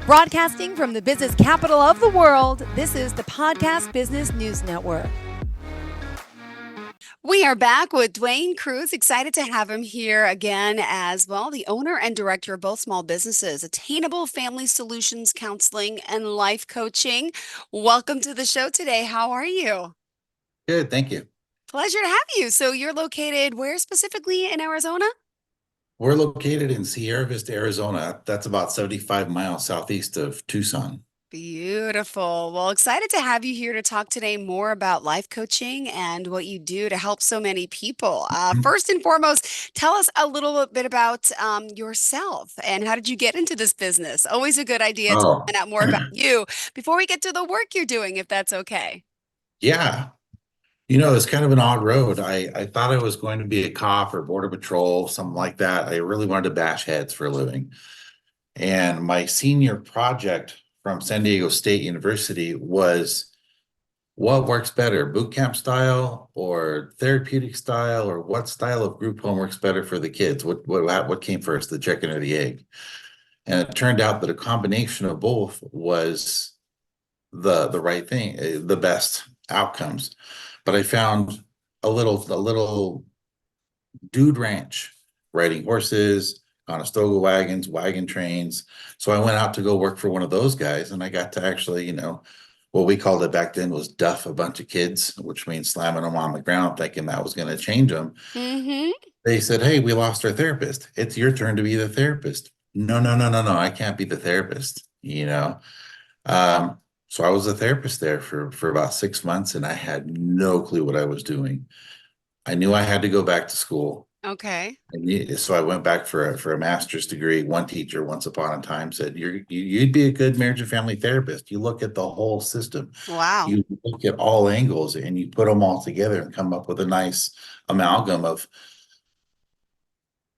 Broadcasting from the business capital of the world, this is the Podcast Business News Network. We are back with Dwayne Kruse. Excited to have him here again as well, the owner and director of both small businesses, Attainable Family Solutions Counseling and Life Coaching. Welcome to the show today. How are you? Good, thank you. Pleasure to have you. So you're located where specifically in Arizona? We're located in Sierra Vista, Arizona. That's about 75 miles southeast of Tucson. Beautiful. Well, excited to have you here to talk today more about life coaching and what you do to help so many people. First and foremost, tell us a little bit about yourself and how did you get into this business? Always a good idea to Oh, find out more about you before we get to the work you're doing, if that's okay. yeah. It's kind of an odd road. I thought I was going to be a cop or border patrol, something like that. I really wanted to bash heads for a living. And my senior project from San Diego State University was what works better, boot camp style or therapeutic style, or what style of group home works better for the kids? What came first, the chicken or the egg? And it turned out that a combination of both was the right thing, the best outcomes. But I found a little dude ranch riding horses, Conestoga wagons, wagon trains. So I went out to go work for one of those guys, and I got to actually, what we called it back then was duff a bunch of kids, which means slamming them on the ground, thinking that was going to change them. Mm-hmm. They said, "Hey, we lost our therapist. It's your turn to be the therapist." No, no, no, no, no. I can't be the therapist. So I was a therapist there for about 6 months, and I had no clue what I was doing. I knew I had to go back to school. Okay. So I went back for a master's degree. One teacher once upon a time said, you'd be a good marriage and family therapist. You look at the whole system. Wow. You look at all angles and you put them all together and come up with a nice amalgam of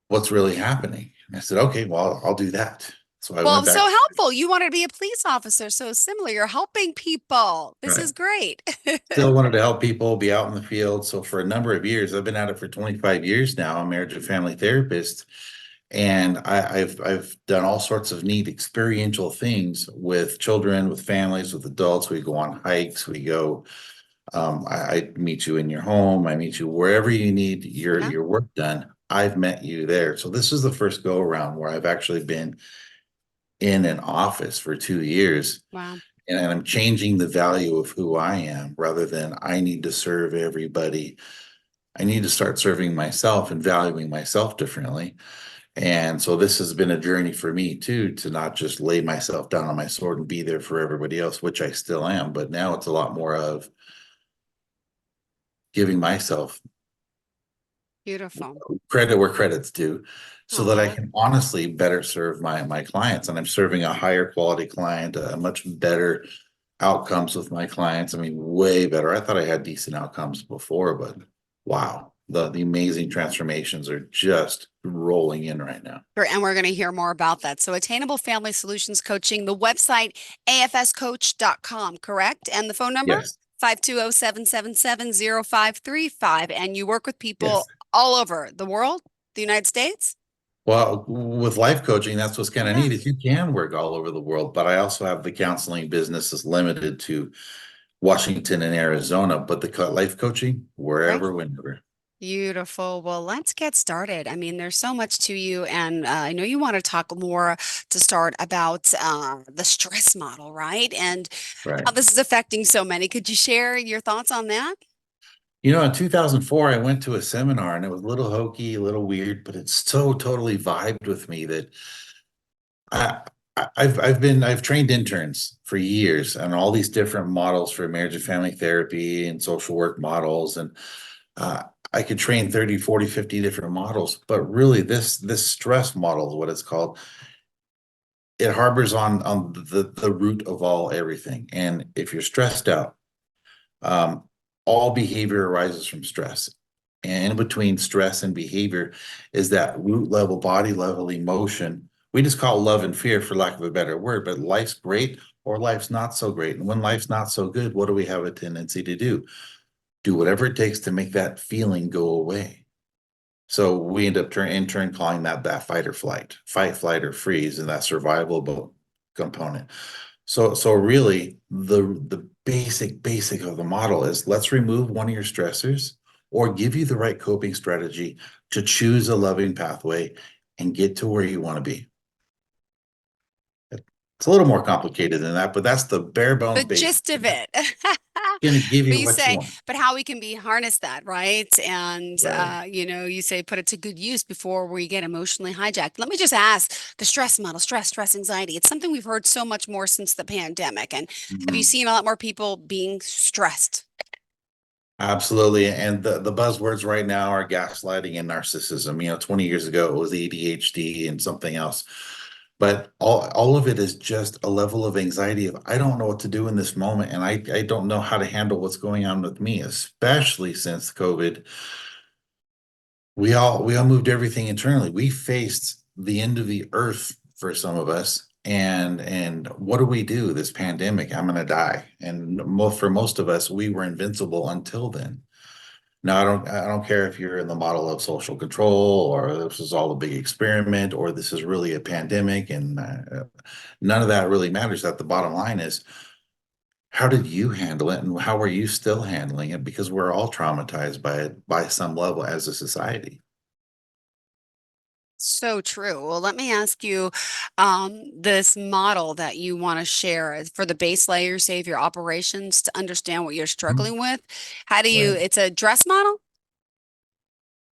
what's really happening. And I said, okay, well, I'll do that. So I Well, went so back. helpful. You wanted to be a police officer. So similar. You're helping people. This Right. is great. Still wanted to help people be out in the field. So for a number of years, I've been at it for 25 years now. I'm a marriage and family therapist. And I've done all sorts of neat experiential things with children, with families, with adults. We go on hikes, we go, I meet you in your home, I meet you wherever you need Yeah. your work done. I've met you there. So this is the first go around where I've actually been in an office for 2 years. Wow. And I'm changing the value of who I am rather than I need to serve everybody. I need to start serving myself and valuing myself differently. And so this has been a journey for me too, to not just lay myself down on my sword and be there for everybody else, which I still am. But now it's a lot more of giving myself Beautiful. credit where credit's due so that I Aw. can honestly better serve my clients. And I'm serving a higher quality client, a much better outcomes with my clients. I mean, way better. I thought I had decent outcomes before, but wow, the amazing transformations are just rolling in right now. Sure, and we're going to hear more about that. So Attainable Family Solutions Coaching, the website, afscoach.com, correct? And the phone number, Yes. 520-777-0535. And you work with people Yes. all over the world, the United States? Well, with life coaching, that's what's kind of Yeah. neat is you can work all over the world, but I also have the counseling business is limited to Washington and Arizona, but the life coaching Right. wherever, whenever. Beautiful. Well, let's get started. I mean, there's so much to you, and I know you want to talk more to start about the stress model, right? And Right. how this is affecting so many. Could you share your thoughts on that? In 2004, I went to a seminar and it was a little hokey, a little weird, but it's so totally vibed with me that I, I've trained interns for years on all these different models for marriage and family therapy and social work models. And uh, I could train 30, 40, 50 different models, but really this stress model is what it's called. It harbors on the root of all everything. And if you're stressed out, um, all behavior arises from stress. And in between stress and behavior is that root level, body level emotion. We just call it love and fear for lack of a better word, but life's great or life's not so great. And when life's not so good, what do we have a tendency to do? Do whatever it takes to make that feeling go away. So we end up in turn calling that fight or flight, fight, flight, or freeze, and that survival component. So really the basic of the model is let's remove one of your stressors or give you the right coping strategy to choose a loving pathway and get to where you want to be. It's a little more complicated than that, but that's the bare The bones basic. gist of it. Going to give But you you what you say, want. but how we can be harness that, right? And Right. you say put it to good use before we get emotionally hijacked. Let me just ask the stress model, stress, anxiety. It's something we've heard so much more since the pandemic. And have you Mhm. seen a lot more people being stressed? Absolutely. And the buzzwords right now are gaslighting and narcissism. 20 years ago it was ADHD and something else. But all of it is just a level of anxiety of I don't know what to do in this moment and I don't know how to handle what's going on with me, especially since COVID. We all moved everything internally. We faced the end of the earth for some of us. And what do we do this pandemic? I'm going to die. And for most of us, we were invincible until then. Now, I don't care if you're in the model of social control or this is all a big experiment or this is really a pandemic and none of that really matters. That the bottom line is how did you handle it and how are you still handling it? Because we're all traumatized by it by some level as a society. So true. Well, let me ask you, this model that you want to share for the base layer, say, of your operations to understand what you're Mhm. struggling with. How do you, Right. it's a dress model?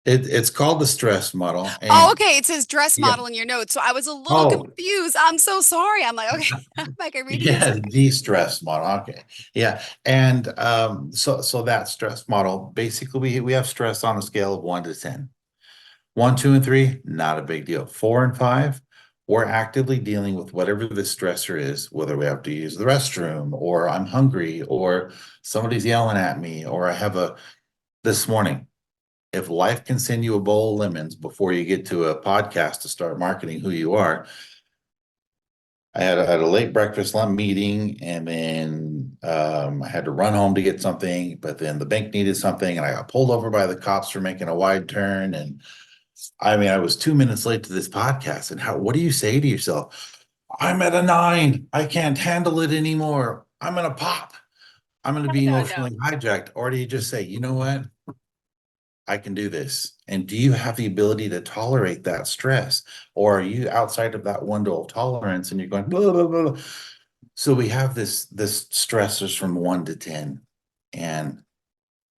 It's called the stress model. Oh, And okay. It says dress yeah. model in your notes. So I was a little Oh, confused. I'm so sorry. I'm like, okay, am I reading this yeah, okay? the stress model. Okay. Yeah. And so that stress model, basically we have stress on a scale of 1 to 10. One, two, and three, not a big deal. Four and five, we're actively dealing with whatever the stressor is, whether we have to use the restroom, or I'm hungry, or somebody's yelling at me, or I have this morning, if life can send you a bowl of lemons before you get to a podcast to start marketing who you are, I had a late breakfast lunch meeting, and then I had to run home to get something, but then the bank needed something, and I got pulled over by the cops for making a wide turn. And I mean, I was 2 minutes late to this podcast. And what do you say to yourself? I'm at a 9. I can't handle it anymore. I'm gonna pop. I'm gonna be No, no. emotionally hijacked. Or do you just say, you know what? I can do this. And do you have the ability to tolerate that stress? Or are you outside of that window of tolerance and you're going, blah, blah, blah. So we have this stressors from 1 to 10 and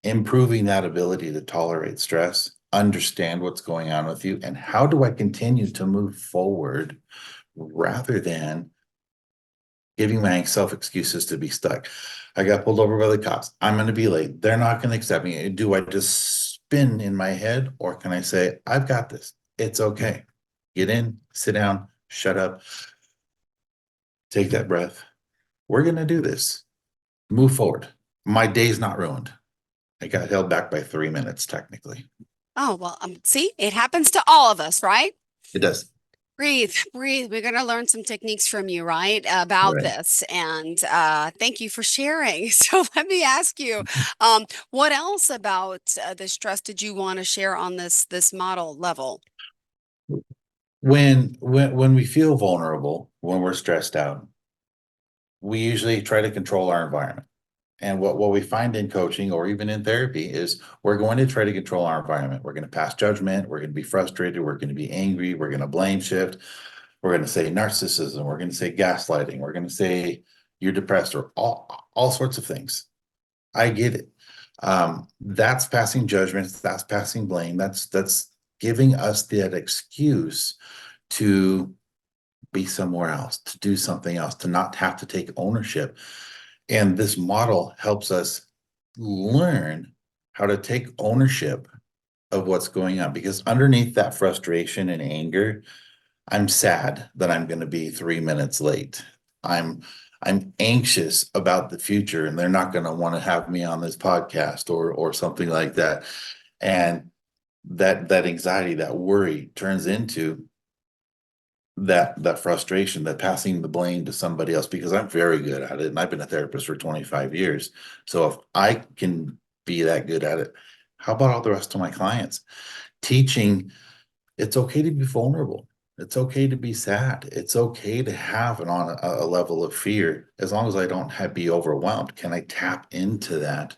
improving that ability to tolerate stress, understand what's going on with you, and how do I continue to move forward rather than giving myself excuses to be stuck. I got pulled over by the cops. I'm going to be late. They're not going to accept me. Do I just spin in my head or can I say, I've got this? It's okay. Get in, sit down, shut up, take that breath. We're going to do this. Move forward. My day's not ruined. I got held back by 3 minutes, technically. Oh, well, see, it happens to all of us, right? It does. Breathe, breathe. We're going to learn some techniques from you, right, about Right. this. And thank you for sharing. So let me ask you, what else about the stress did you want to share on this model level? When we feel vulnerable, when we're stressed out, we usually try to control our environment. And what we find in coaching or even in therapy is we're going to try to control our environment. We're going to pass judgment. We're going to be frustrated. We're going to be angry. We're going to blame shift. We're going to say narcissism. We're going to say gaslighting. We're going to say you're depressed or all sorts of things. I get it. That's passing judgments. That's passing blame. That's giving us that excuse to be somewhere else, to do something else, to not have to take ownership. And this model helps us learn how to take ownership of what's going on because underneath that frustration and anger, I'm sad that I'm going to be 3 minutes late. I'm I'm anxious about the future and they're not going to want to have me on this podcast or something like that. And that anxiety, that worry turns into that frustration, that passing the blame to somebody else because I'm very good at it and I've been a therapist for 25 years. So if I can be that good at it, how about all the rest of my clients? Teaching it's okay to be vulnerable. It's okay to be sad. It's okay to have a level of fear as long as I don't be overwhelmed. Can I tap into that?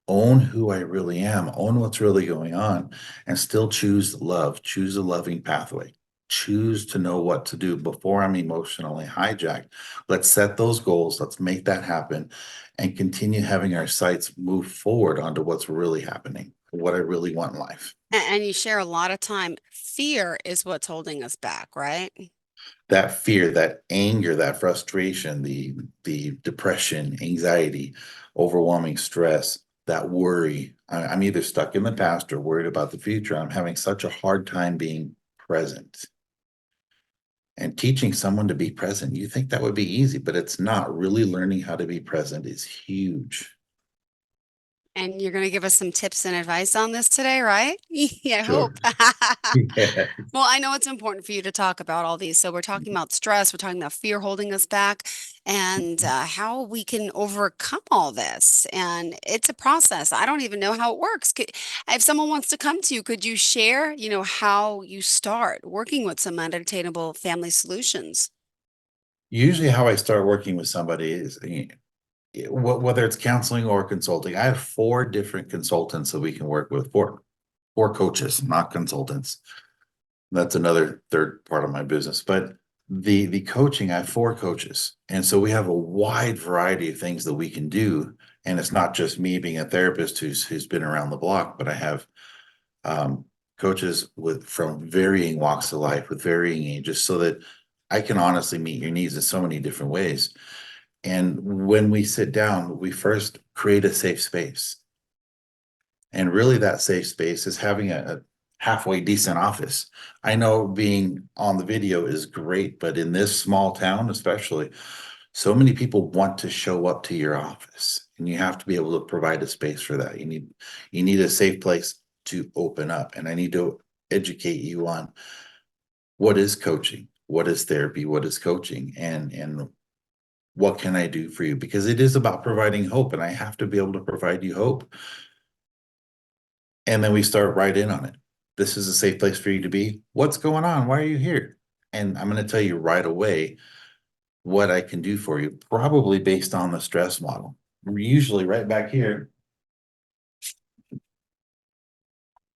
Own who I really am, own what's really going on, and still choose love, choose a loving pathway, choose to know what to do before I'm emotionally hijacked. Let's set those goals, let's make that happen, and continue having our sights move forward onto what's really happening, what I really want in life. And you share a lot of time. Fear is what's holding us back, right? That fear, that anger, that frustration, the depression, anxiety, overwhelming stress, that worry. I'm either stuck in the past or worried about the future. I'm having such a hard time being present. And teaching someone to be present, you think that would be easy, but it's not. Really learning how to be present is huge. And you're going to give us some tips and advice on this today, right? Yeah, I Sure. hope. Yeah. Well, I know it's important for you to talk about all these. So we're talking about stress, we're talking about fear holding us back, and how we can overcome all this. And it's a process. I don't even know how it works. If someone wants to come to you, could you share, how you start working with some unattainable family solutions? Usually how I start working with somebody is whether it's counseling or consulting. I have four different consultants that we can work with, four coaches, not consultants. That's another third part of my business. But the coaching, I have four coaches. And so we have a wide variety of things that we can do. And it's not just me being a therapist who's been around the block, but I have um, coaches with from varying walks of life with varying ages so that I can honestly meet your needs in so many different ways. And when we sit down, we first create a safe space. And really, that safe space is having a halfway decent office. I know being on the video is great, but in this small town, especially, so many people want to show up to your office, and you have to be able to provide a space for that. You need a safe place to open up, and I need to educate you on what is coaching, what is therapy, what is coaching, and what can I do for you? Because it is about providing hope, and I have to be able to provide you hope. And then we start right in on it. This is a safe place for you to be. What's going on? Why are you here? And I'm going to tell you right away what I can do for you, probably based on the stress model. Usually right back here,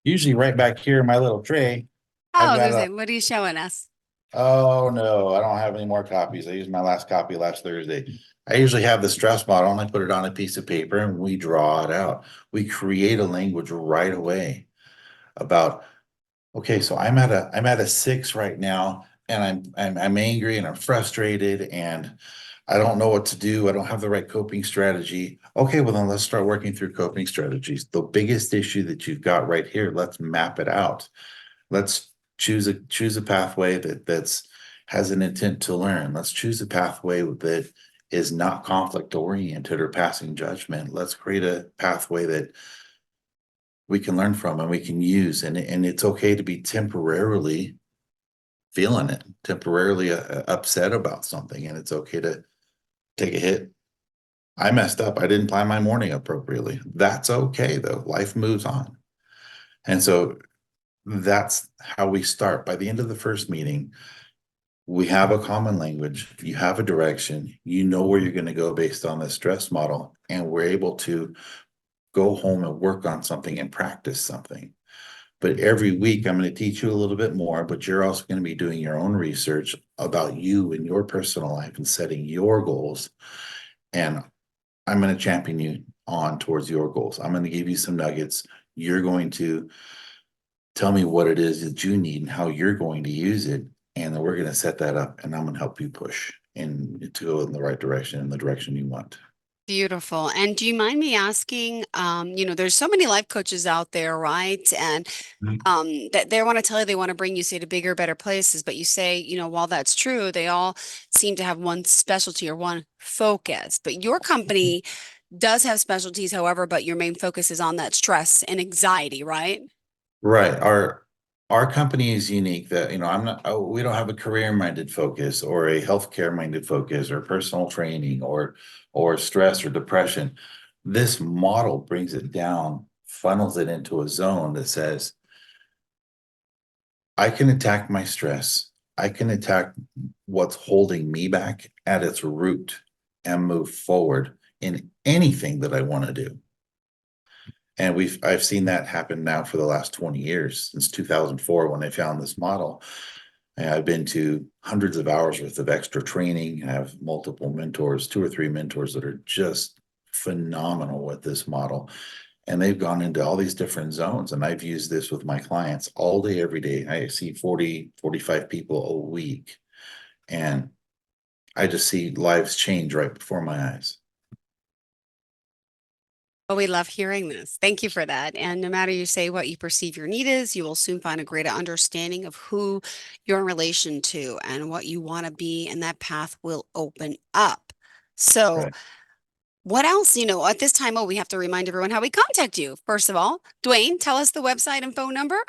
usually right back here in my little tray, Oh, I've I was got gonna a, say, what are you showing us? oh no, I don't have any more copies. I used my last copy last Thursday. I usually have the stress model and I put it on a piece of paper and we draw it out. We create a language right away about, okay, so I'm at a 6 right now, and I'm angry and I'm frustrated and I don't know what to do. I don't have the right coping strategy. Okay, well then let's start working through coping strategies. The biggest issue that you've got right here, let's map it out. Let's choose a pathway that's has an intent to learn. Let's choose a pathway that is not conflict oriented or passing judgment. Let's create a pathway that we can learn from and we can use, and it's okay to be temporarily feeling it, temporarily upset about something, and it's okay to take a hit. I messed up. I didn't plan my morning appropriately. That's okay though. Life moves on. And so that's how we start. By the end of the first meeting, we have a common language, you have a direction, you know where you're going to go based on the stress model, and we're able to go home and work on something and practice something. But every week, I'm going to teach you a little bit more, but you're also going to be doing your own research about you and your personal life and setting your goals. And I'm going to champion you on towards your goals. I'm going to give you some nuggets. You're going to tell me what it is that you need and how you're going to use it. And then we're going to set that up and I'm going to help you push and to go in the right direction, in the direction you want. Beautiful. And do you mind me asking, there's so many life coaches out there, right? And that they want to tell you they want to bring you, say, to bigger, better places. But you say, while that's true, they all seem to have one specialty or one focus. But your company does have specialties, however, but your main focus is on that stress and anxiety, right? Right. Our company is unique that, I'm not, oh, we don't have a career-minded focus or a healthcare-minded focus or personal training or stress or depression. This model brings it down, funnels it into a zone that says, I can attack my stress. I can attack what's holding me back at its root and move forward in anything that I want to do. And I've seen that happen now for the last 20 years, since 2004 when I found this model. And I've been to hundreds of hours worth of extra training. I have multiple mentors, two or three mentors that are just phenomenal with this model. And they've gone into all these different zones. And I've used this with my clients all day, every day. I see 40, 45 people a week. And I just see lives change right before my eyes. Well, we love hearing this. Thank you for that. And no matter you say what you perceive your need is, you will soon find a greater understanding of who you're in relation to and what you want to be, and that path will open up. So, Right. what else, at this time, we have to remind everyone how we contact you. First of all, Dwayne, tell us the website and phone number.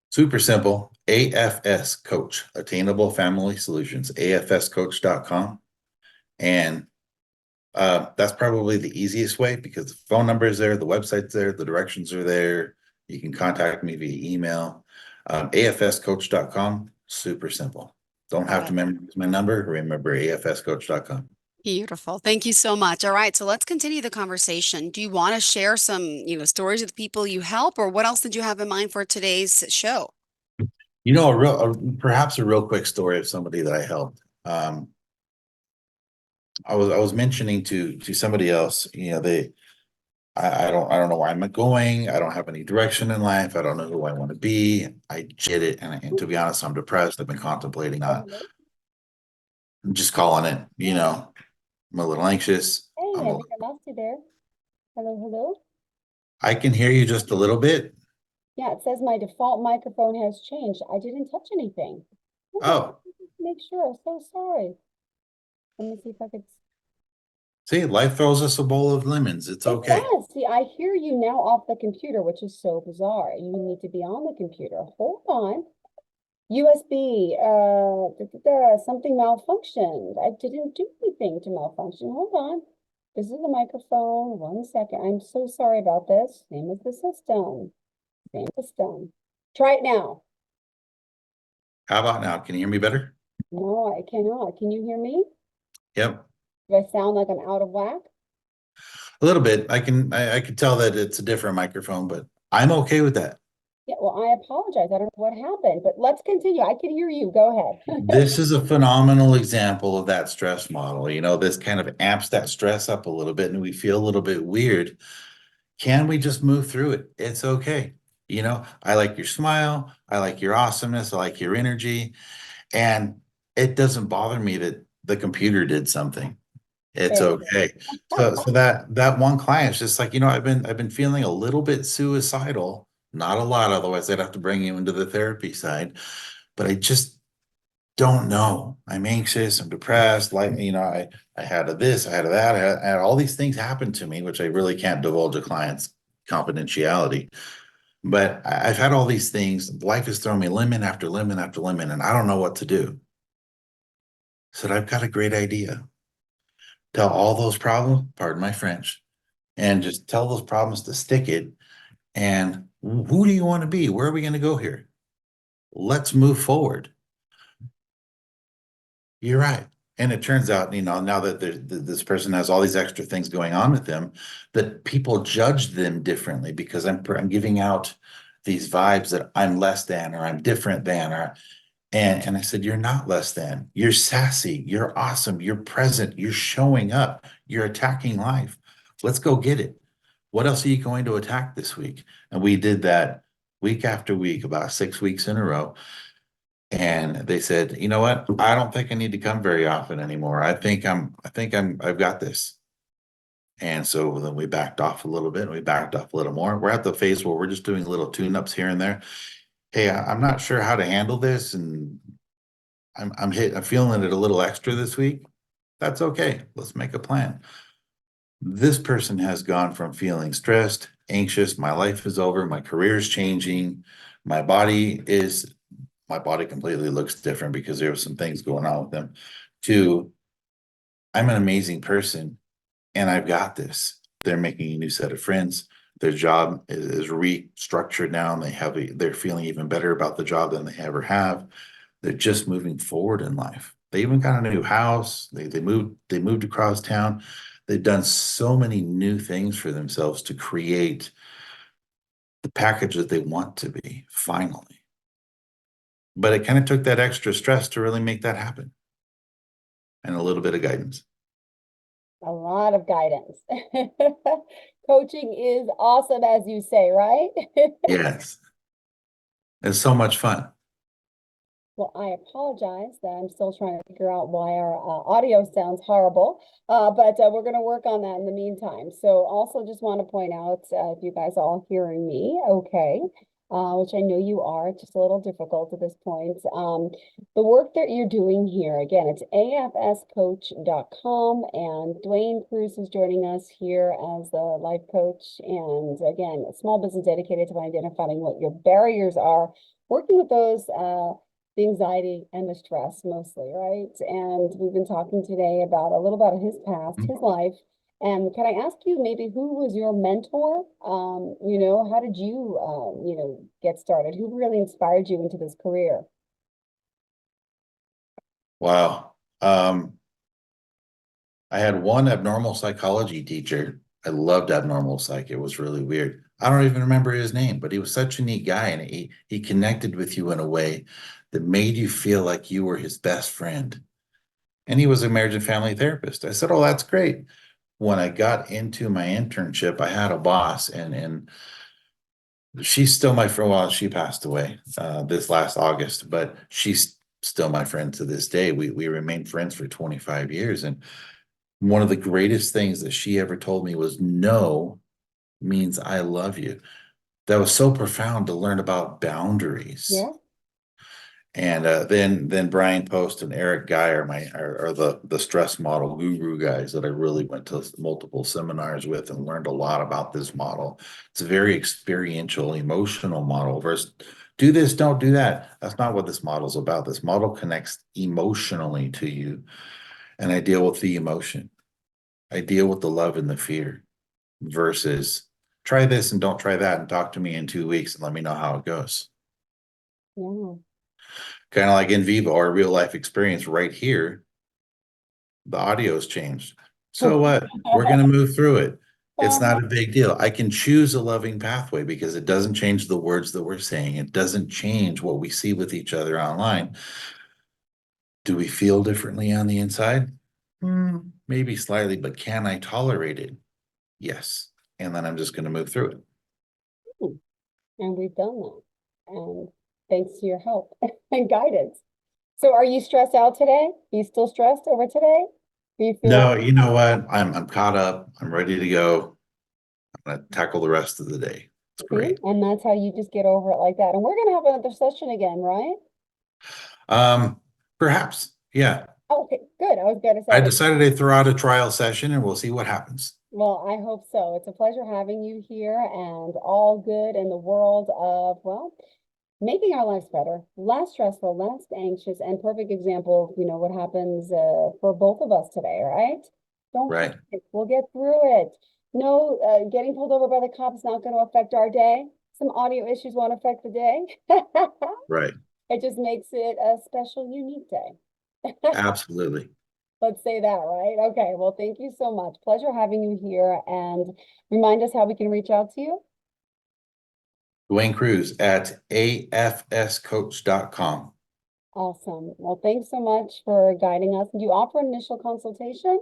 Super simple. AFS Coach, Attainable Family Solutions, afscoach.com. And that's probably the easiest way because the phone number is there, the website's there, the directions are there. You can contact me via email. afscoach.com, super simple. Don't have to memorize my number. Remember afscoach.com. Beautiful. Thank you so much. All right, so let's continue the conversation. Do you want to share some, stories of the people you help, or what else did you have in mind for today's show? Perhaps a real quick story of somebody that I helped. I was mentioning to somebody else, I don't know where I'm going. I don't have any direction in life. I don't know who I want to be. I get it. And to be honest, I'm depressed. I've been contemplating on just calling it, I'm a little anxious. Hey, I think I lost you there. Hello, hello. I can hear you just a little bit. Yeah, it says my default microphone has changed. I didn't touch anything. Okay, Oh, just make sure. I'm so sorry. Let me see if I could. see, life throws us a bowl of lemons. It's It okay. does. See, I hear you now off the computer, which is so bizarre. You need to be on the computer. Hold on. USB, something malfunctioned. I didn't do anything to malfunction. Hold on. This is the microphone. 1 second. I'm so sorry about this. Same as the system. Same system. Try it now. How about now? Can you hear me better? No, I cannot. Can you hear me? Yep. Do I sound like I'm out of whack? A little bit. I can tell that it's a different microphone, but I'm okay with that. Yeah, well, I apologize. I don't know what happened, but let's continue. I can hear you. Go ahead. This is a phenomenal example of that stress model. This kind of amps that stress up a little bit and we feel a little bit weird. Can we just move through it? It's okay. I like your smile. I like your awesomeness. I like your energy. And it doesn't bother me that the computer did something. It's Very good. okay. So that one client's just like, I've been feeling a little bit suicidal, not a lot, otherwise I'd have to bring you into the therapy side. But I just don't know. I'm anxious, I'm depressed, like, I had a this, I had a that, I had all these things happen to me, which I really can't divulge a client's confidentiality. But I've had all these things. Life has thrown me lemon after lemon after lemon, and I don't know what to do. I said, I've got a great idea. Tell all those problems, pardon my French, and just tell those problems to stick it. And who do you want to be? Where are we going to go here? Let's move forward. You're right. And it turns out, now that this person has all these extra things going on with them, that people judge them differently because I'm giving out these vibes that I'm less than, or I'm different than, and I said, you're not less than. You're sassy. You're awesome. You're present. You're showing up. You're attacking life. Let's go get it. What else are you going to attack this week? And we did that week after week, about 6 weeks in a row. And they said, you know what? I don't think I need to come very often anymore. I've got this. And so then we backed off a little bit. We backed off a little more. We're at the phase where we're just doing little tune-ups here and there. Hey, I'm not sure how to handle this, and I'm feeling it a little extra this week. That's okay. Let's make a plan. This person has gone from feeling stressed, anxious, my life is over, my career is changing, my body completely looks different because there were some things going on with them, to I'm an amazing person and I've got this. They're making a new set of friends. Their job is restructured now, and they're feeling even better about the job than they ever have. They're just moving forward in life. They even got a new house. They moved across town. They've done so many new things for themselves to create the package that they want to be, finally. But it kind of took that extra stress to really make that happen, and a little bit of guidance. A lot of guidance. Coaching is awesome, as you say, right? Yes. It's so much fun. Well, I apologize that I'm still trying to figure out why our audio sounds horrible, but we're going to work on that in the meantime. So also just want to point out, if you guys are all hearing me, okay, which I know you are, it's just a little difficult at this point. The work that you're doing here, again, it's afscoach.com, and Dwayne Kruse is joining us here as the life coach. And again, a small business dedicated to identifying what your barriers are, working with those, the anxiety and the stress mostly, right? And we've been talking today about a little about his past, his life. And can I ask you maybe who was your mentor? How did you, get started? Who really inspired you into this career? Wow. I had one abnormal psychology teacher. I loved abnormal psych. It was really weird. I don't even remember his name, but he was such a neat guy, and he connected with you in a way that made you feel like you were his best friend. And he was a marriage and family therapist. I said, "Oh, that's great." When I got into my internship, I had a boss, and she's still my friend. Well, she passed away this last August, but she's still my friend to this day. We remained friends for 25 years. And one of the greatest things that she ever told me was no means I love you. That was so profound to learn about boundaries. Yeah. And then Brian Post and Eric Guy are the stress model guru guys that I really went to multiple seminars with and learned a lot about this model. It's a very experiential, emotional model versus do this, don't do that. That's not what this model is about. This model connects emotionally to you, and I deal with the emotion. I deal with the love and the fear versus try this and don't try that and talk to me in 2 weeks and let me know how it goes. Yeah. Kind of like in vivo or real life experience right here. The audio's changed. So what? We're going to move through it. It's not a big deal. I can choose a loving pathway because it doesn't change the words that we're saying. It doesn't change what we see with each other online. Do we feel differently on the inside? Maybe slightly, but can I tolerate it? Yes. And then I'm just going to move through it. And we've done that. And thanks to your help and guidance. So are you stressed out today? Are you still stressed over today? Do you feel No, you know what? I'm caught up. I'm ready to go. I'm going to tackle the rest of the day. It's see? great. And that's how you just get over it like that. And we're gonna have another session again, right? Um, Perhaps. Yeah. Okay, good. I was gonna I say, decided to throw out a trial session and we'll see what happens. well, I hope so. It's a pleasure having you here and all good in the world of, well, making our lives better, less stressful, less anxious, and perfect example of, what happens for both of us today, right? Don't Right. panic. We'll get through it. No, getting pulled over by the cops not going to affect our day. Some audio issues won't affect the day. Right. It just makes it a special, unique day. Absolutely. Let's say that, right? Okay, well, thank you so much. Pleasure having you here. And remind us how we can reach out to you. Dwayne Kruse at afscoach.com. Awesome. Well, thanks so much for guiding us. Do you offer an initial consultation?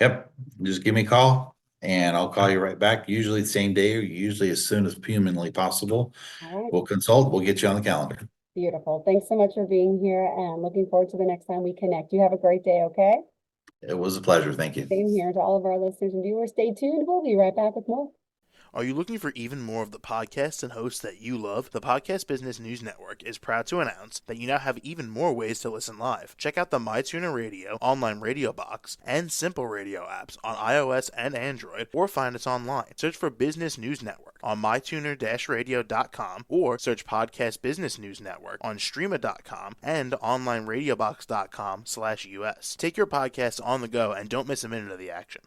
Yep. Just give me a call and I'll call you right back. Usually the same day or usually as soon as humanly possible. All right. We'll consult. We'll get you on the calendar. Beautiful. Thanks so much for being here and looking forward to the next time we connect. You have a great day, okay? It was a pleasure. Thank you. Same here to all of our listeners and viewers. Stay tuned. We'll be right back with more. Are you looking for even more of the podcasts and hosts that you love? The Podcast Business News Network is proud to announce that you now have even more ways to listen live. Check out the MyTuner Radio, online radio box, and Simple Radio apps on iOS and Android, or find us online. Search for Business News Network on mytuner-radio.com or search Podcast Business News Network on streama.com and onlineradiobox.com/US. Take your podcast on the go and don't miss a minute of the action.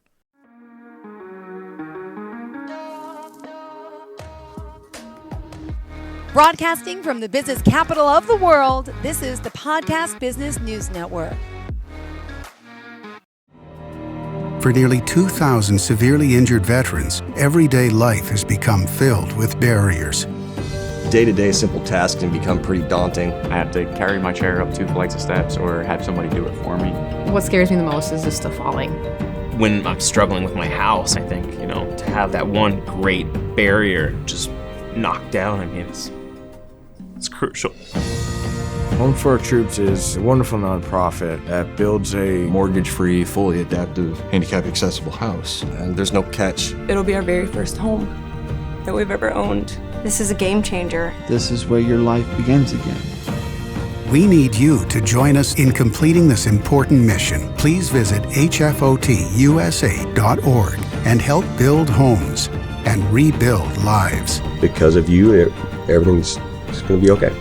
Broadcasting from the business capital of the world, this is the Podcast Business News Network. For nearly 2,000 severely injured veterans, everyday life has become filled with barriers. Day-to-day simple tasks can become pretty daunting. I have to carry my chair up 2 flights of steps or have somebody do it for me. What scares me the most is just the falling. When I'm struggling with my house, I think, to have that one great barrier just knocked down, it's crucial. Home for Our Troops is a wonderful nonprofit that builds a mortgage-free, fully adaptive, handicap-accessible house. And there's no catch. It'll be our very first home that we've ever owned. This is a game changer. This is where your life begins again. We need you to join us in completing this important mission. Please visit hfotusa.org and help build homes and rebuild lives. Because of you, everything's going to be okay.